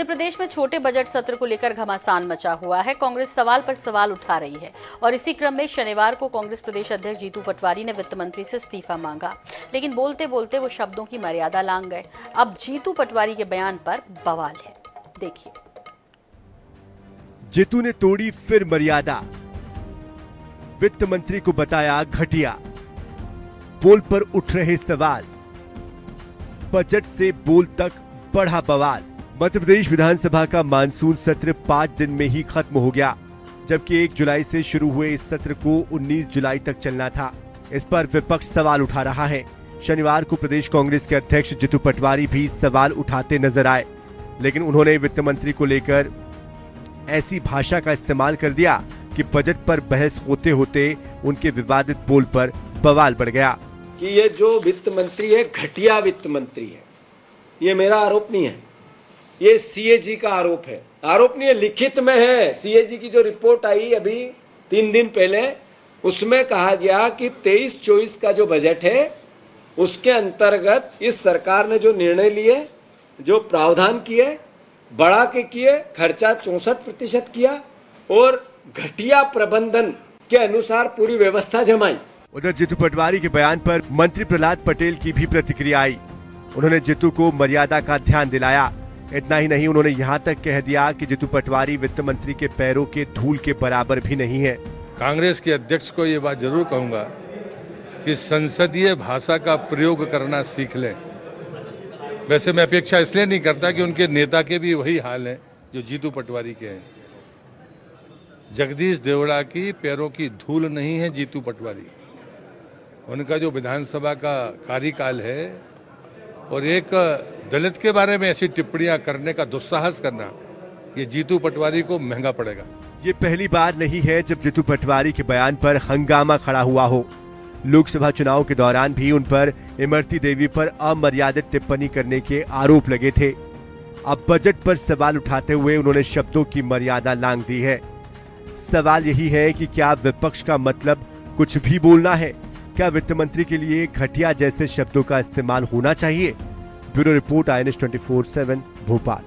मध्य प्रदेश में छोटे बजट सत्र को लेकर घमासान मचा हुआ है। कांग्रेस सवाल पर सवाल उठा रही है और इसी क्रम में शनिवार को कांग्रेस प्रदेश अध्यक्ष जीतू पटवारी ने वित्त मंत्री से इस्तीफा मांगा, लेकिन बोलते बोलते वो शब्दों की मर्यादा लांघ गए। अब जीतू पटवारी के बयान पर बवाल है, देखिए। जीतू ने तोड़ी फिर मर्यादा, वित्त मंत्री को बताया घटिया। बोल पर उठ रहे सवाल, बजट से बोल तक बढ़ा बवाल। मध्य प्रदेश विधानसभा का मानसून सत्र 5 दिन में ही खत्म हो गया, जबकि 1 जुलाई से शुरू हुए इस सत्र को 19 जुलाई तक चलना था। इस पर विपक्ष सवाल उठा रहा है। शनिवार को प्रदेश कांग्रेस के अध्यक्ष जीतू पटवारी भी सवाल उठाते नजर आए, लेकिन उन्होंने वित्त मंत्री को लेकर ऐसी भाषा का इस्तेमाल कर दिया कि बजट पर बहस होते होते उनके विवादित बोल पर बवाल बढ़ गया कि ये जो वित्त मंत्री है घटिया वित्त मंत्री है। ये मेरा आरोप नहीं है, ये सीएजी का आरोप है। आरोप नहीं है, लिखित में है। सीएजी की जो रिपोर्ट आई अभी 3 दिन पहले, उसमें कहा गया कि 23-24 का जो बजट है उसके अंतर्गत इस सरकार ने जो निर्णय लिए, जो प्रावधान किए, बढ़ा के किए, खर्चा 64% किया और घटिया प्रबंधन के अनुसार पूरी व्यवस्था जमाई। उधर जीतू पटवारी के बयान पर मंत्री प्रहलाद पटेल की भी प्रतिक्रिया आई। उन्होंने जीतू को मर्यादा का ध्यान दिलाया। इतना ही नहीं, उन्होंने यहाँ तक कह दिया कि जीतू पटवारी वित्त मंत्री के पैरों के धूल के बराबर भी नहीं है। कांग्रेस के अध्यक्ष को ये बात जरूर कहूंगा कि संसदीय भाषा का प्रयोग करना सीख लें। वैसे मैं अपेक्षा इसलिए नहीं करता कि उनके नेता के भी वही हाल है जो जीतू पटवारी के हैं। जगदीश देवड़ा की पैरों की धूल नहीं है जीतू पटवारी। उनका जो विधानसभा का कार्यकाल है और एक दलित के बारे में ऐसी टिप्पणियां करने का दुस्साहस करना, ये जीतू पटवारी को महंगा पड़ेगा। ये पहली बार नहीं है जब जीतू पटवारी के बयान पर हंगामा खड़ा हुआ हो। लोकसभा चुनाव के दौरान भी उन पर इमरती देवी पर अमर्यादित टिप्पणी करने के आरोप लगे थे। अब बजट पर सवाल उठाते हुए उन्होंने शब्दों की मर्यादा लांघ दी है। सवाल यही है कि क्या विपक्ष का मतलब कुछ भी बोलना है? क्या वित्त मंत्री के लिए घटिया जैसे शब्दों का इस्तेमाल होना चाहिए? Bureau report, INS 24/7 Bhopal.